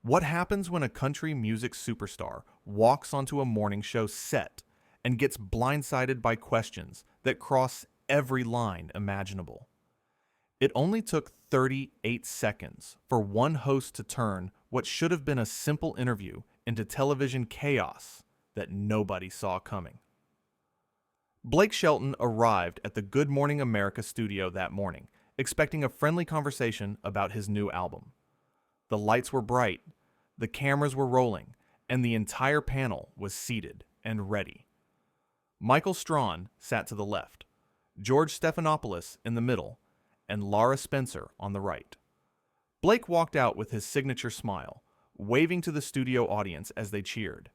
What happens when a country music superstar walks onto a morning show set and gets blindsided by questions that cross every line imaginable? It only took 38 seconds for one host to turn what should have been a simple interview into television chaos that nobody saw coming. Blake Shelton arrived at the Good Morning America studio that morning, expecting a friendly conversation about his new album. The lights were bright, the cameras were rolling, and the entire panel was seated and ready. Michael Strawn sat to the left, George Stephanopoulos in the middle, and Lara Spencer on the right. Blake walked out with his signature smile, waving to the studio audience as they cheered.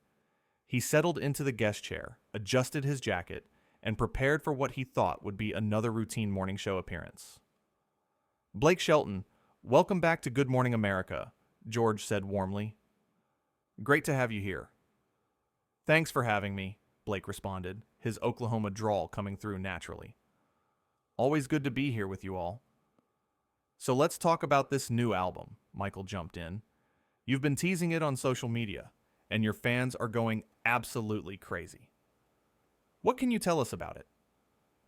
He settled into the guest chair, adjusted his jacket, and prepared for what he thought would be another routine morning show appearance. "Blake Shelton, welcome back to Good Morning America," George said warmly. "Great to have you here." "Thanks for having me," Blake responded, his Oklahoma drawl coming through naturally. "Always good to be here with you all." "So let's talk about this new album," Michael jumped in. "You've been teasing it on social media, and your fans are going absolutely crazy. What can you tell us about it?"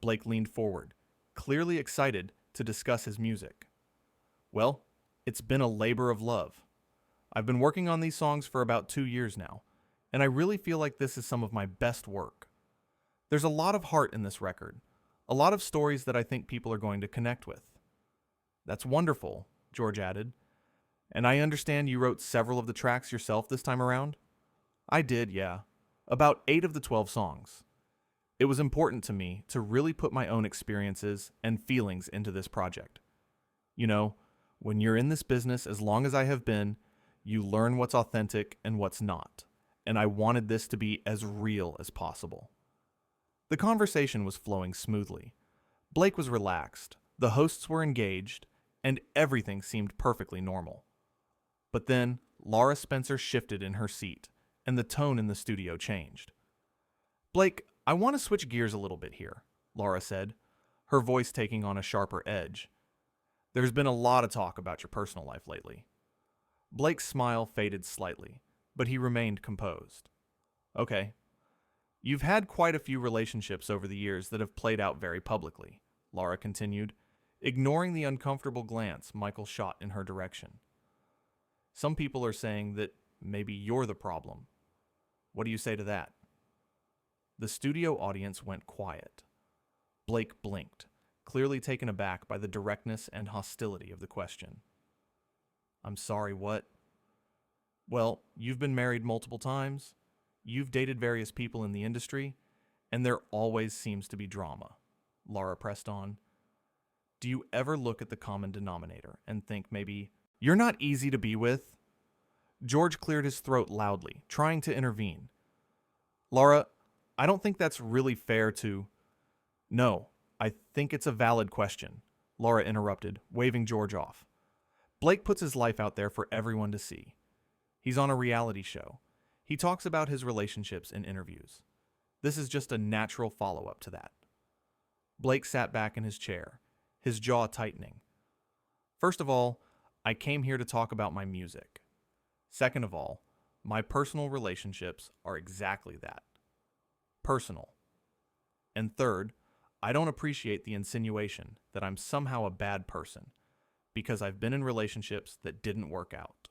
Blake leaned forward, clearly excited to discuss his music. "Well, it's been a labor of love. I've been working on these songs for about 2 years now, and I really feel like this is some of my best work. There's a lot of heart in this record, a lot of stories that I think people are going to connect with." "That's wonderful," George added. "And I understand you wrote several of the tracks yourself this time around?" "I did, yeah. About 8 of the 12 songs. It was important to me to really put my own experiences and feelings into this project. You know, when you're in this business as long as I have been, you learn what's authentic and what's not, and I wanted this to be as real as possible." The conversation was flowing smoothly. Blake was relaxed, the hosts were engaged, and everything seemed perfectly normal. But then, Lara Spencer shifted in her seat, and the tone in the studio changed. "Blake, I want to switch gears a little bit here," Lara said, her voice taking on a sharper edge. "There's been a lot of talk about your personal life lately." Blake's smile faded slightly, but he remained composed. "Okay. You've had quite a few relationships over the years that have played out very publicly," Lara continued, ignoring the uncomfortable glance Michael shot in her direction. "Some people are saying that maybe you're the problem. What do you say to that?" The studio audience went quiet. Blake blinked, clearly taken aback by the directness and hostility of the question. "I'm sorry, what?" "Well, you've been married multiple times, you've dated various people in the industry, and there always seems to be drama," Lara pressed on. "Do you ever look at the common denominator and think maybe you're not easy to be with?" George cleared his throat loudly, trying to intervene. "Lara, I don't think that's really fair to—" "No, I think it's a valid question," Lara interrupted, waving George off. "Blake puts his life out there for everyone to see. He's on a reality show. He talks about his relationships in interviews. This is just a natural follow-up to that." Blake sat back in his chair, his jaw tightening. "First of all, I came here to talk about my music. Second of all, my personal relationships are exactly that. Personal. And third, I don't appreciate the insinuation that I'm somehow a bad person because I've been in relationships that didn't work out."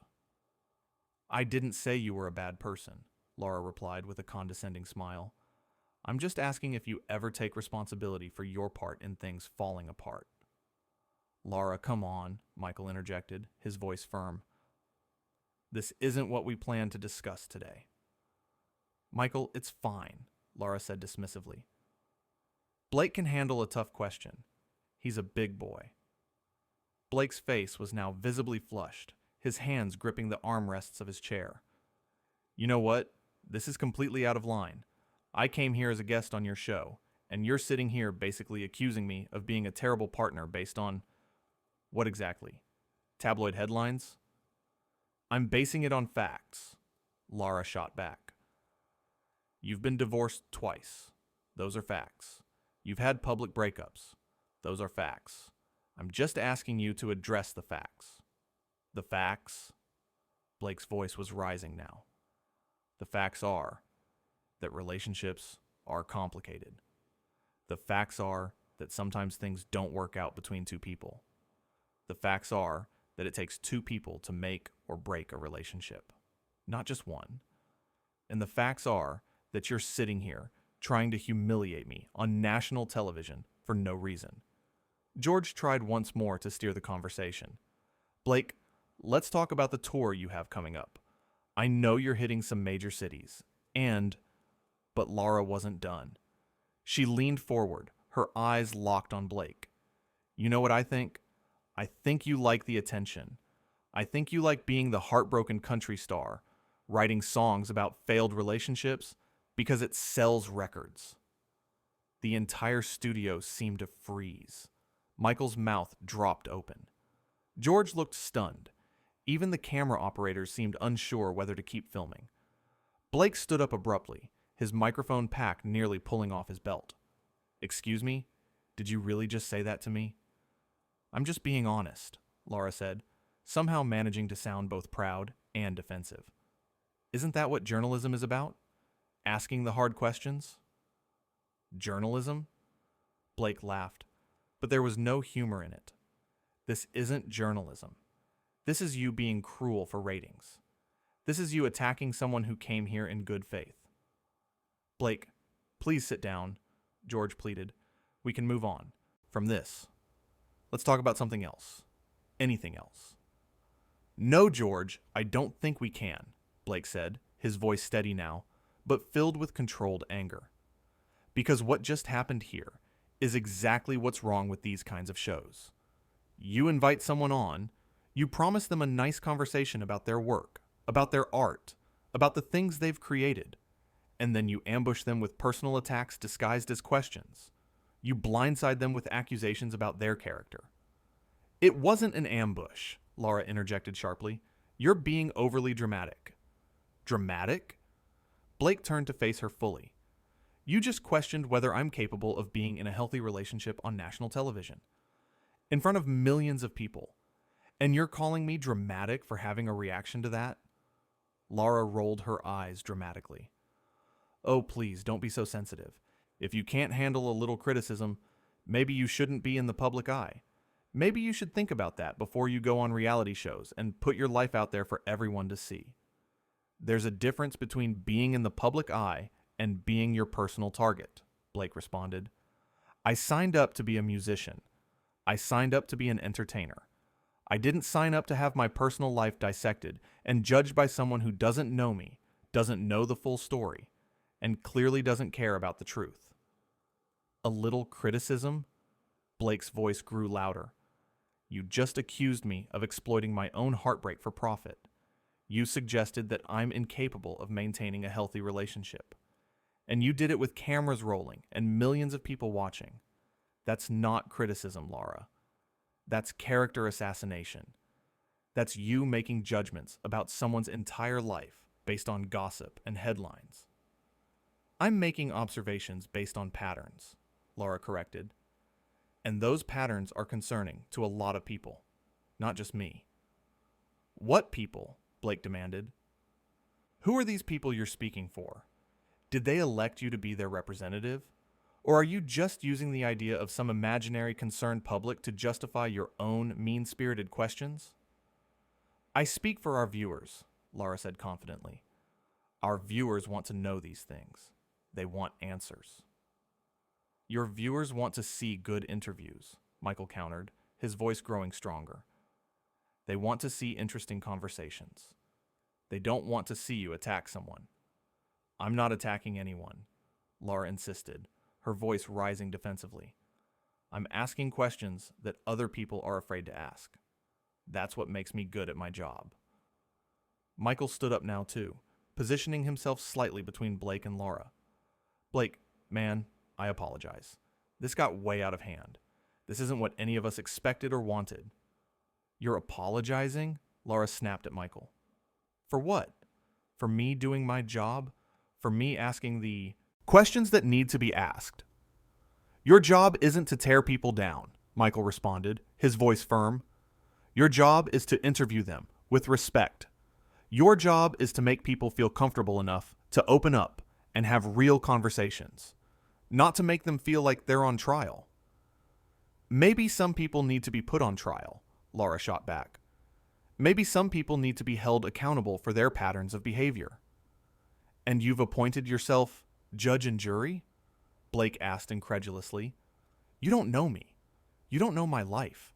"I didn't say you were a bad person," Lara replied with a condescending smile. "I'm just asking if you ever take responsibility for your part in things falling apart." "Lara, come on," Michael interjected, his voice firm. "This isn't what we planned to discuss today." "Michael, it's fine," Lara said dismissively. "Blake can handle a tough question. He's a big boy." Blake's face was now visibly flushed, his hands gripping the armrests of his chair. "You know what? This is completely out of line. I came here as a guest on your show, and you're sitting here basically accusing me of being a terrible partner based on— what exactly? Tabloid headlines?" "I'm basing it on facts," Lara shot back. "You've been divorced twice. Those are facts. You've had public breakups. Those are facts. I'm just asking you to address the facts." "The facts?" Blake's voice was rising now. The facts are that relationships are complicated. The facts are that sometimes things don't work out between two people. The facts are that it takes two people to make or break a relationship, not just one. And the facts are that you're sitting here trying to humiliate me on national television for no reason. George tried once more to steer the conversation. Blake, let's talk about the tour you have coming up. I know you're hitting some major cities, but Lara wasn't done. She leaned forward, her eyes locked on Blake. You know what I think? I think you like the attention. I think you like being the heartbroken country star, writing songs about failed relationships because it sells records. The entire studio seemed to freeze. Michael's mouth dropped open. George looked stunned. Even the camera operators seemed unsure whether to keep filming. Blake stood up abruptly, his microphone pack nearly pulling off his belt. Excuse me? Did you really just say that to me? I'm just being honest, Lara said, somehow managing to sound both proud and defensive. Isn't that what journalism is about? Asking the hard questions? Journalism? Blake laughed, but there was no humor in it. This isn't journalism. This is you being cruel for ratings. This is you attacking someone who came here in good faith. Blake, please sit down, George pleaded. We can move on from this. Let's talk about something else. Anything else. No, George, I don't think we can, Blake said, his voice steady now, but filled with controlled anger. Because what just happened here is exactly what's wrong with these kinds of shows. You invite someone on, you promise them a nice conversation about their work, about their art, about the things they've created, and then you ambush them with personal attacks disguised as questions. You blindside them with accusations about their character. It wasn't an ambush, Lara interjected sharply. You're being overly dramatic. Dramatic? Blake turned to face her fully. You just questioned whether I'm capable of being in a healthy relationship on national television, in front of millions of people, and you're calling me dramatic for having a reaction to that? Lara rolled her eyes dramatically. Oh, please, don't be so sensitive. If you can't handle a little criticism, maybe you shouldn't be in the public eye. Maybe you should think about that before you go on reality shows and put your life out there for everyone to see. There's a difference between being in the public eye and being your personal target, Blake responded. I signed up to be a musician. I signed up to be an entertainer. I didn't sign up to have my personal life dissected and judged by someone who doesn't know me, doesn't know the full story, and clearly doesn't care about the truth. A little criticism? Blake's voice grew louder. You just accused me of exploiting my own heartbreak for profit. You suggested that I'm incapable of maintaining a healthy relationship. And you did it with cameras rolling and millions of people watching. That's not criticism, Lara. That's character assassination. That's you making judgments about someone's entire life based on gossip and headlines. I'm making observations based on patterns, Lara corrected. And those patterns are concerning to a lot of people, not just me. What people? Blake demanded. Who are these people you're speaking for? Did they elect you to be their representative? Or are you just using the idea of some imaginary concerned public to justify your own mean-spirited questions? I speak for our viewers, Lara said confidently. Our viewers want to know these things. They want answers. Your viewers want to see good interviews, Michael countered, his voice growing stronger. They want to see interesting conversations. They don't want to see you attack someone. I'm not attacking anyone, Lara insisted, her voice rising defensively. I'm asking questions that other people are afraid to ask. That's what makes me good at my job. Michael stood up now too, positioning himself slightly between Blake and Lara. Blake, man, I apologize. This got way out of hand. This isn't what any of us expected or wanted. You're apologizing? Lara snapped at Michael. For what? For me doing my job? For me asking the questions that need to be asked? Your job isn't to tear people down, Michael responded, his voice firm. Your job is to interview them with respect. Your job is to make people feel comfortable enough to open up and have real conversations, not to make them feel like they're on trial. Maybe some people need to be put on trial, Lara shot back. Maybe some people need to be held accountable for their patterns of behavior. And you've appointed yourself judge and jury? Blake asked incredulously. You don't know me. You don't know my life.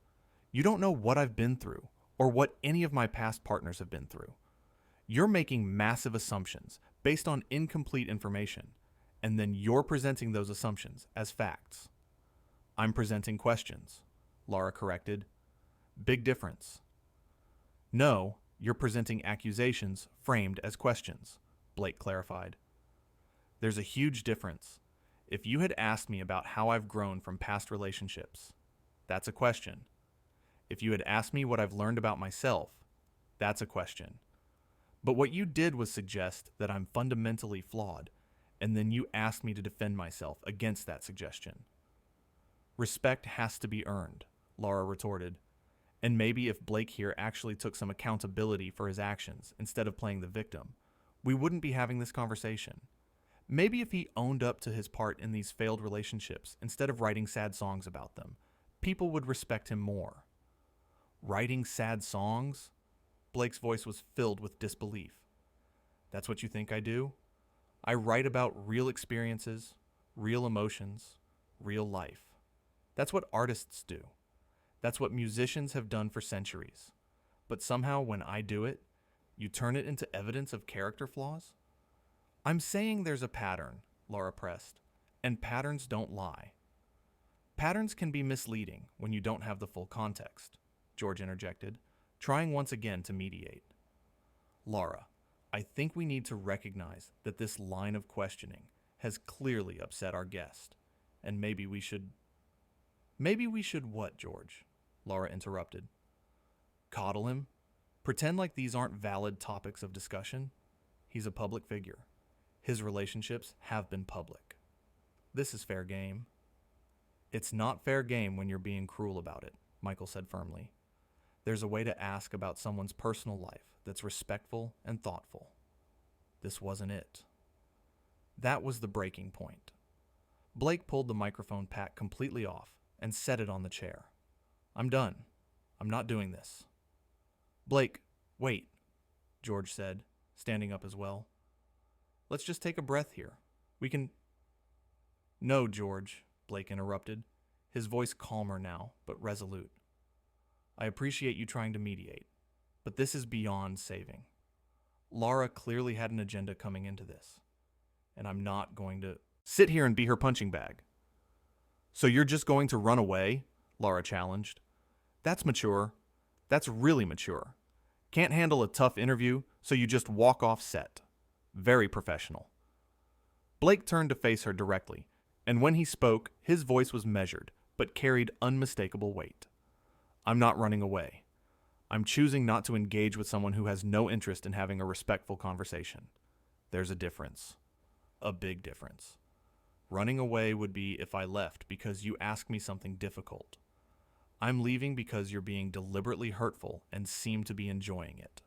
You don't know what I've been through or what any of my past partners have been through. You're making massive assumptions based on incomplete information, and then you're presenting those assumptions as facts. I'm presenting questions, Lara corrected. Big difference. No, you're presenting accusations framed as questions, Blake clarified. There's a huge difference. If you had asked me about how I've grown from past relationships, that's a question. If you had asked me what I've learned about myself, that's a question. But what you did was suggest that I'm fundamentally flawed, and then you asked me to defend myself against that suggestion. Respect has to be earned, Lara retorted. And maybe if Blake here actually took some accountability for his actions instead of playing the victim, we wouldn't be having this conversation. Maybe if he owned up to his part in these failed relationships instead of writing sad songs about them, people would respect him more. Writing sad songs? Blake's voice was filled with disbelief. That's what you think I do? I write about real experiences, real emotions, real life. That's what artists do. That's what musicians have done for centuries. But somehow when I do it, you turn it into evidence of character flaws? I'm saying there's a pattern, Lara pressed, and patterns don't lie. Patterns can be misleading when you don't have the full context, George interjected, trying once again to mediate. Lara, I think we need to recognize that this line of questioning has clearly upset our guest, and maybe we should... Maybe we should what, George? Lara interrupted. Coddle him? Pretend like these aren't valid topics of discussion? He's a public figure. His relationships have been public. This is fair game. It's not fair game when you're being cruel about it, Michael said firmly. There's a way to ask about someone's personal life that's respectful and thoughtful. This wasn't it. That was the breaking point. Blake pulled the microphone pack completely off and set it on the chair. I'm done. I'm not doing this. Blake, wait, George said, standing up as well. Let's just take a breath here. We can... No, George, Blake interrupted, his voice calmer now, but resolute. I appreciate you trying to mediate, but this is beyond saving. Lara clearly had an agenda coming into this, and I'm not going to sit here and be her punching bag. So you're just going to run away? Lara challenged. That's mature. That's really mature. Can't handle a tough interview, so you just walk off set. Very professional. Blake turned to face her directly, and when he spoke, his voice was measured, but carried unmistakable weight. I'm not running away. I'm choosing not to engage with someone who has no interest in having a respectful conversation. There's a difference. A big difference. Running away would be if I left because you asked me something difficult. I'm leaving because you're being deliberately hurtful and seem to be enjoying it.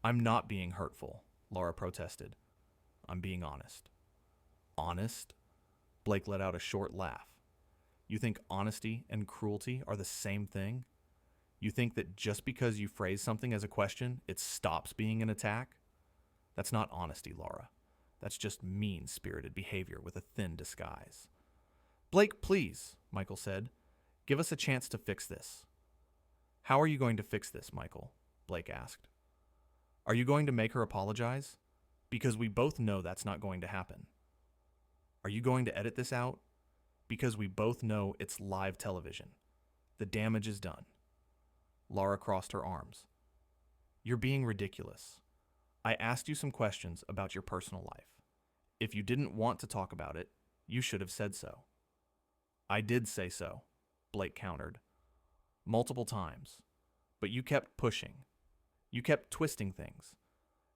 I'm not being hurtful, Lara protested. I'm being honest. Honest? Blake let out a short laugh. You think honesty and cruelty are the same thing? You think that just because you phrase something as a question, it stops being an attack? That's not honesty, Lara. That's just mean-spirited behavior with a thin disguise. Blake, please, Michael said. Give us a chance to fix this. How are you going to fix this, Michael? Blake asked. Are you going to make her apologize? Because we both know that's not going to happen. Are you going to edit this out? Because we both know it's live television. The damage is done. Lara crossed her arms. You're being ridiculous. I asked you some questions about your personal life. If you didn't want to talk about it, you should have said so. I did say so, Blake countered. Multiple times. But you kept pushing. You kept twisting things.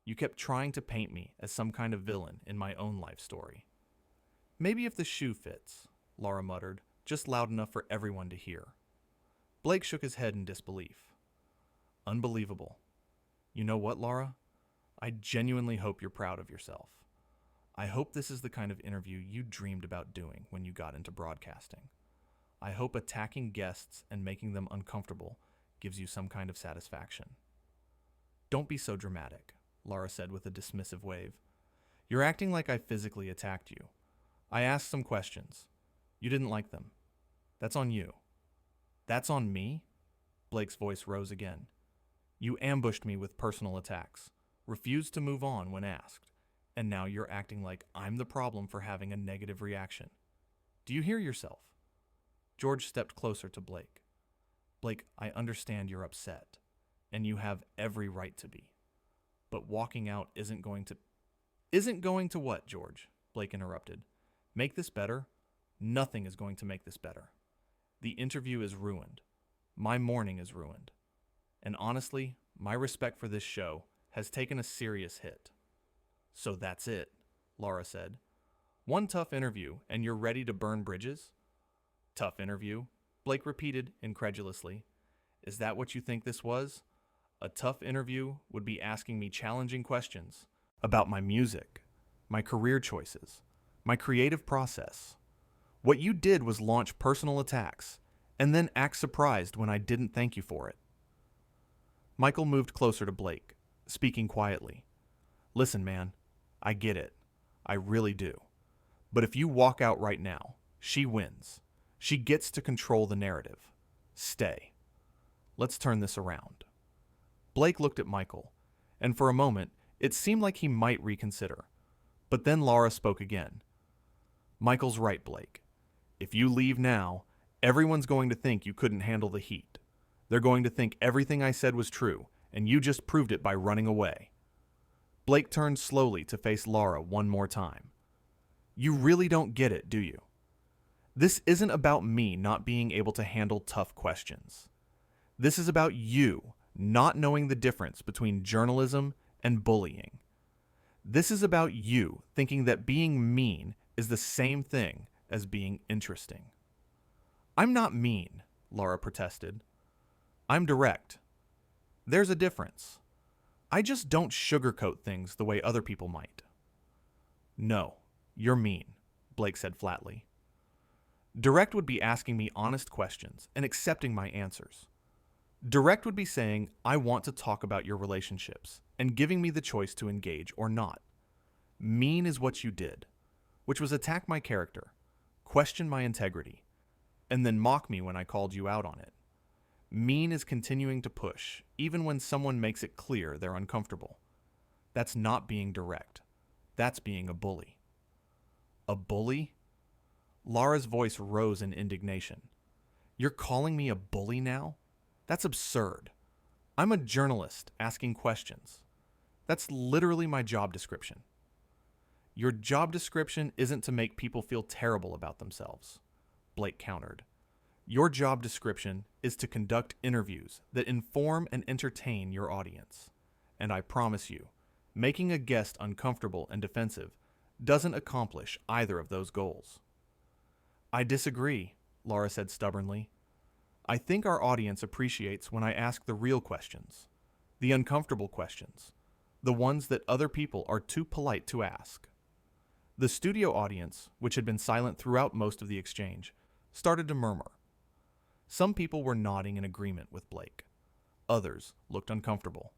You kept trying to paint me as some kind of villain in my own life story. Maybe if the shoe fits, Lara muttered, just loud enough for everyone to hear. Blake shook his head in disbelief. Unbelievable. You know what, Lara? I genuinely hope you're proud of yourself. I hope this is the kind of interview you dreamed about doing when you got into broadcasting. I hope attacking guests and making them uncomfortable gives you some kind of satisfaction. Don't be so dramatic, Lara said with a dismissive wave. You're acting like I physically attacked you. I asked some questions. You didn't like them. That's on you. That's on me? Blake's voice rose again. You ambushed me with personal attacks, refused to move on when asked, and now you're acting like I'm the problem for having a negative reaction. Do you hear yourself? George stepped closer to Blake. Blake, I understand you're upset, and you have every right to be. But walking out isn't going to what, George? Blake interrupted. Make this better? Nothing is going to make this better. The interview is ruined. My morning is ruined. And honestly, my respect for this show has taken a serious hit. So that's it, Lara said. One tough interview, and you're ready to burn bridges? Tough interview, Blake repeated incredulously. Is that what you think this was? A tough interview would be asking me challenging questions about my music, my career choices, my creative process. What you did was launch personal attacks, and then act surprised when I didn't thank you for it. Michael moved closer to Blake, speaking quietly. Listen, man, I get it. I really do. But if you walk out right now, she wins. She gets to control the narrative. Stay. Let's turn this around. Blake looked at Michael, and for a moment, it seemed like he might reconsider. But then Lara spoke again. Michael's right, Blake. If you leave now, everyone's going to think you couldn't handle the heat. They're going to think everything I said was true, and you just proved it by running away. Blake turned slowly to face Lara one more time. You really don't get it, do you? This isn't about me not being able to handle tough questions. This is about you not knowing the difference between journalism and bullying. This is about you thinking that being mean is the same thing as being interesting. I'm not mean, Lara protested. I'm direct. There's a difference. I just don't sugarcoat things the way other people might. No, you're mean, Blake said flatly. Direct would be asking me honest questions and accepting my answers. Direct would be saying, I want to talk about your relationships and giving me the choice to engage or not. Mean is what you did, which was attack my character, question my integrity, and then mock me when I called you out on it. Mean is continuing to push, even when someone makes it clear they're uncomfortable. That's not being direct. That's being a bully. A bully? Lara's voice rose in indignation. You're calling me a bully now? That's absurd. I'm a journalist asking questions. That's literally my job description. Your job description isn't to make people feel terrible about themselves, Blake countered. Your job description is to conduct interviews that inform and entertain your audience. And I promise you, making a guest uncomfortable and defensive doesn't accomplish either of those goals. I disagree, Lara said stubbornly. I think our audience appreciates when I ask the real questions, the uncomfortable questions, the ones that other people are too polite to ask. The studio audience, which had been silent throughout most of the exchange, started to murmur. Some people were nodding in agreement with Blake. Others looked uncomfortable.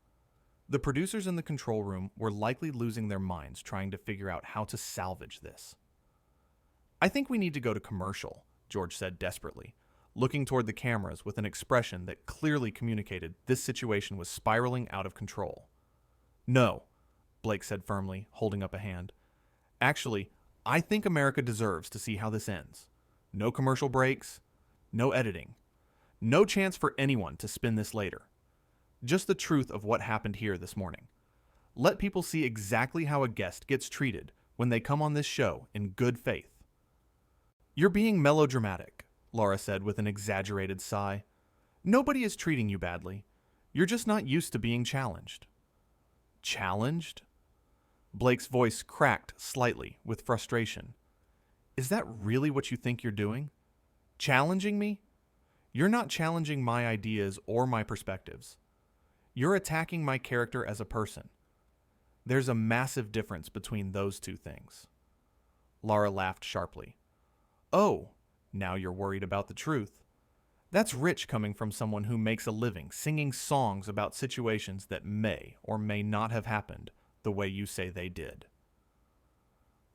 The producers in the control room were likely losing their minds trying to figure out how to salvage this. I think we need to go to commercial, George said desperately, looking toward the cameras with an expression that clearly communicated this situation was spiraling out of control. No, Blake said firmly, holding up a hand. Actually, I think America deserves to see how this ends. No commercial breaks, no editing, no chance for anyone to spin this later. Just the truth of what happened here this morning. Let people see exactly how a guest gets treated when they come on this show in good faith. You're being melodramatic, Lara said with an exaggerated sigh. Nobody is treating you badly. You're just not used to being challenged. Challenged? Blake's voice cracked slightly with frustration. Is that really what you think you're doing? Challenging me? You're not challenging my ideas or my perspectives. You're attacking my character as a person. There's a massive difference between those two things. Lara laughed sharply. Oh, now you're worried about the truth. That's rich coming from someone who makes a living singing songs about situations that may or may not have happened the way you say they did.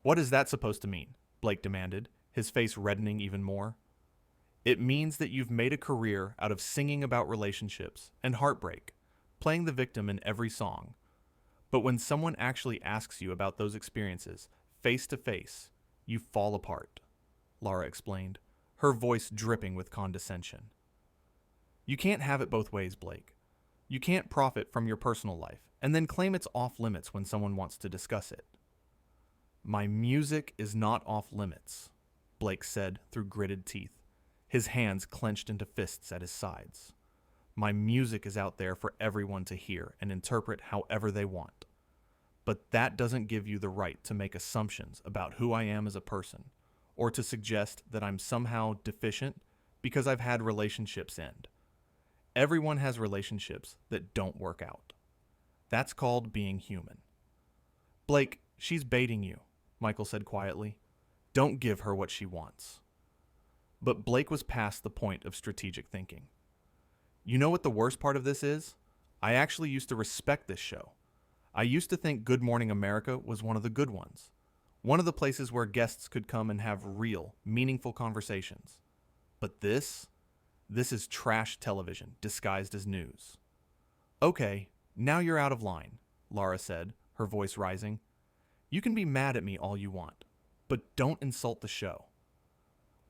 What is that supposed to mean? Blake demanded, his face reddening even more. It means that you've made a career out of singing about relationships and heartbreak, playing the victim in every song. But when someone actually asks you about those experiences, face to face, you fall apart, Lara explained, her voice dripping with condescension. You can't have it both ways, Blake. You can't profit from your personal life and then claim it's off limits when someone wants to discuss it. My music is not off limits, Blake said through gritted teeth, his hands clenched into fists at his sides. My music is out there for everyone to hear and interpret however they want. But that doesn't give you the right to make assumptions about who I am as a person, or to suggest that I'm somehow deficient because I've had relationships end. Everyone has relationships that don't work out. That's called being human. Blake, she's baiting you, Michael said quietly. Don't give her what she wants. But Blake was past the point of strategic thinking. You know what the worst part of this is? I actually used to respect this show. I used to think Good Morning America was one of the good ones. One of the places where guests could come and have real, meaningful conversations. But this is trash television disguised as news. Okay, now you're out of line, Lara said, her voice rising. You can be mad at me all you want, but don't insult the show.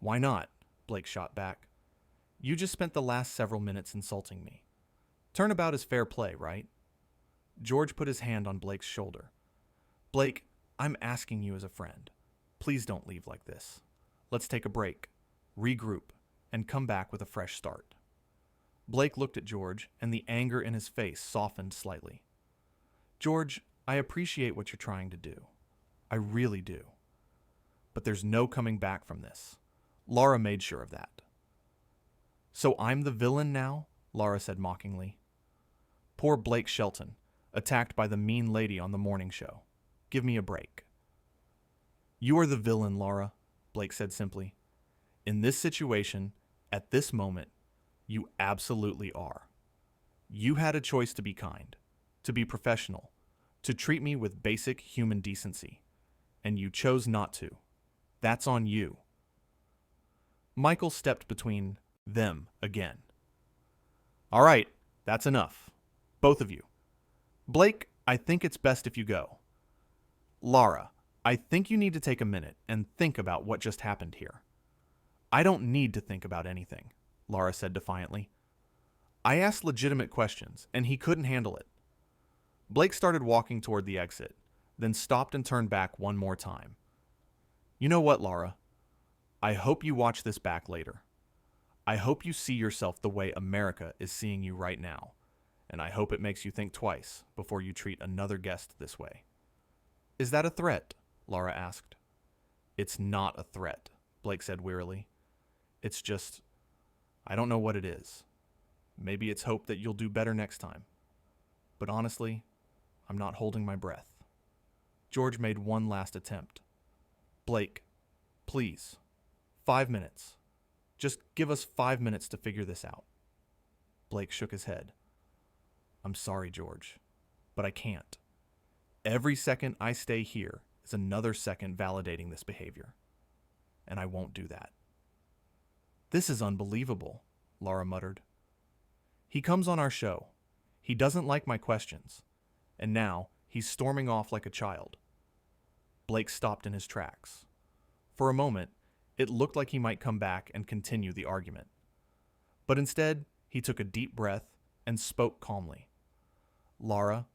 Why not? Blake shot back. You just spent the last several minutes insulting me. Turnabout is fair play, right? George put his hand on Blake's shoulder. Blake, I'm asking you as a friend. Please don't leave like this. Let's take a break, regroup, and come back with a fresh start. Blake looked at George, and the anger in his face softened slightly. George, I appreciate what you're trying to do. I really do. But there's no coming back from this. Lara made sure of that. So I'm the villain now? Lara said mockingly. Poor Blake Shelton, attacked by the mean lady on the morning show. Give me a break. You are the villain, Lara, Blake said simply. In this situation, at this moment, you absolutely are. You had a choice to be kind, to be professional, to treat me with basic human decency, and you chose not to. That's on you. Michael stepped between them again. All right, that's enough. Both of you. Blake, I think it's best if you go. Lara, I think you need to take a minute and think about what just happened here. I don't need to think about anything, Lara said defiantly. I asked legitimate questions, and he couldn't handle it. Blake started walking toward the exit, then stopped and turned back one more time. You know what, Lara? I hope you watch this back later. I hope you see yourself the way America is seeing you right now, and I hope it makes you think twice before you treat another guest this way. Is that a threat? Lara asked. It's not a threat, Blake said wearily. It's just, I don't know what it is. Maybe it's hope that you'll do better next time. But honestly, I'm not holding my breath. George made one last attempt. Blake, please, 5 minutes. Just give us 5 minutes to figure this out. Blake shook his head. I'm sorry, George, but I can't. Every second I stay here is another second validating this behavior. And I won't do that. This is unbelievable, Lara muttered. He comes on our show. He doesn't like my questions. And now he's storming off like a child. Blake stopped in his tracks. For a moment, it looked like he might come back and continue the argument. But instead, he took a deep breath and spoke calmly. Lara,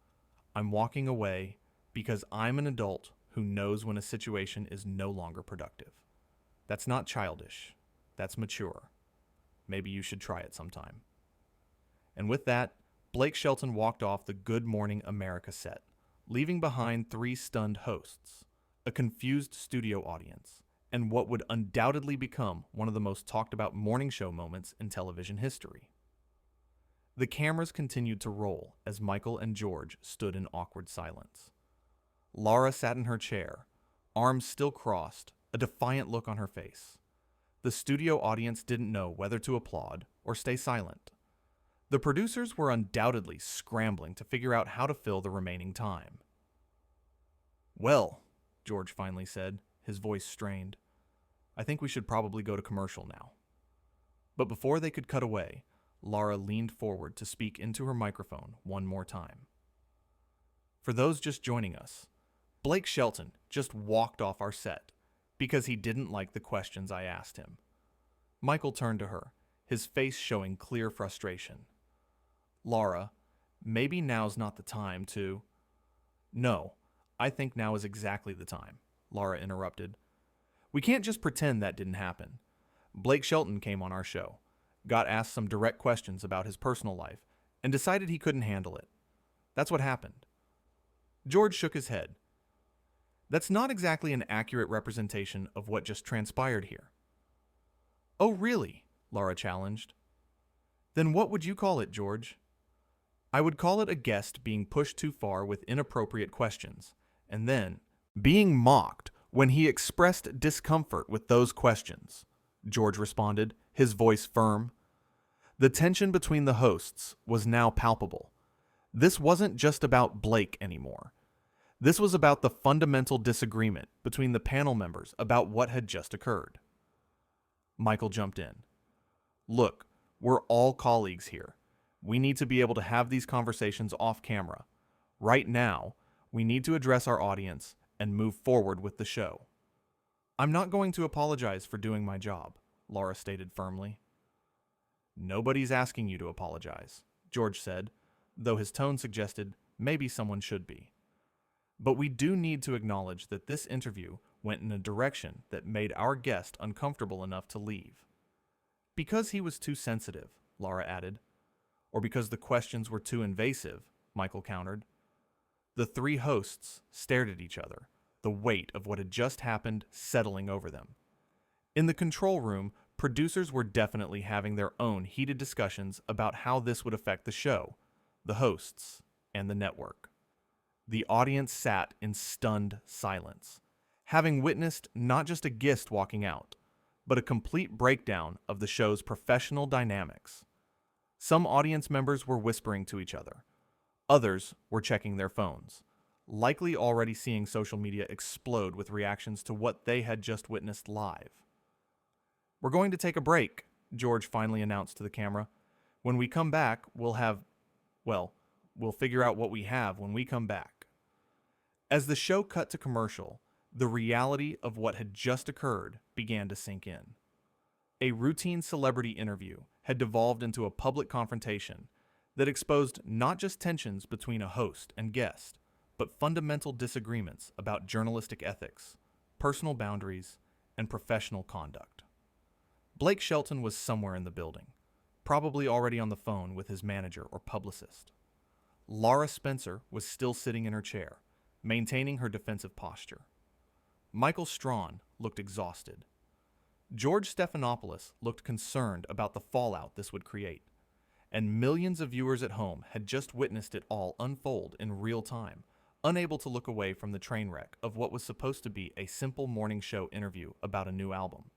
I'm walking away because I'm an adult who knows when a situation is no longer productive. That's not childish. That's mature. Maybe you should try it sometime. And with that, Blake Shelton walked off the Good Morning America set, leaving behind 3 stunned hosts, a confused studio audience, and what would undoubtedly become one of the most talked about morning show moments in television history. The cameras continued to roll as Michael and George stood in awkward silence. Lara sat in her chair, arms still crossed, a defiant look on her face. The studio audience didn't know whether to applaud or stay silent. The producers were undoubtedly scrambling to figure out how to fill the remaining time. "Well," George finally said, his voice strained, "I think we should probably go to commercial now." But before they could cut away, Lara leaned forward to speak into her microphone one more time. "For those just joining us, Blake Shelton just walked off our set because he didn't like the questions I asked him." Michael turned to her, his face showing clear frustration. "Lara, maybe now's not the time to—" "No, I think now is exactly the time," Lara interrupted. "We can't just pretend that didn't happen. Blake Shelton came on our show, got asked some direct questions about his personal life, and decided he couldn't handle it. That's what happened." George shook his head. "That's not exactly an accurate representation of what just transpired here." "Oh, really?" Lara challenged. "Then what would you call it, George?" "I would call it a guest being pushed too far with inappropriate questions, and then being mocked when he expressed discomfort with those questions," George responded, his voice firm. The tension between the hosts was now palpable. This wasn't just about Blake anymore. This was about the fundamental disagreement between the panel members about what had just occurred. Michael jumped in. "Look, we're all colleagues here. We need to be able to have these conversations off camera. Right now, we need to address our audience and move forward with the show." "I'm not going to apologize for doing my job," Lara stated firmly. "Nobody's asking you to apologize," George said, though his tone suggested maybe someone should be. "But we do need to acknowledge that this interview went in a direction that made our guest uncomfortable enough to leave." "Because he was too sensitive," Lara added. "Or because the questions were too invasive," Michael countered. The three hosts stared at each other, the weight of what had just happened settling over them. In the control room, producers were definitely having their own heated discussions about how this would affect the show, the hosts, and the network. The audience sat in stunned silence, having witnessed not just a guest walking out, but a complete breakdown of the show's professional dynamics. Some audience members were whispering to each other. Others were checking their phones, likely already seeing social media explode with reactions to what they had just witnessed live. "We're going to take a break," George finally announced to the camera. "When we come back, we'll figure out what we have when we come back." As the show cut to commercial, the reality of what had just occurred began to sink in. A routine celebrity interview had devolved into a public confrontation that exposed not just tensions between a host and guest, but fundamental disagreements about journalistic ethics, personal boundaries, and professional conduct. Blake Shelton was somewhere in the building, probably already on the phone with his manager or publicist. Lara Spencer was still sitting in her chair, maintaining her defensive posture. Michael Strawn looked exhausted. George Stephanopoulos looked concerned about the fallout this would create, and millions of viewers at home had just witnessed it all unfold in real time, unable to look away from the train wreck of what was supposed to be a simple morning show interview about a new album.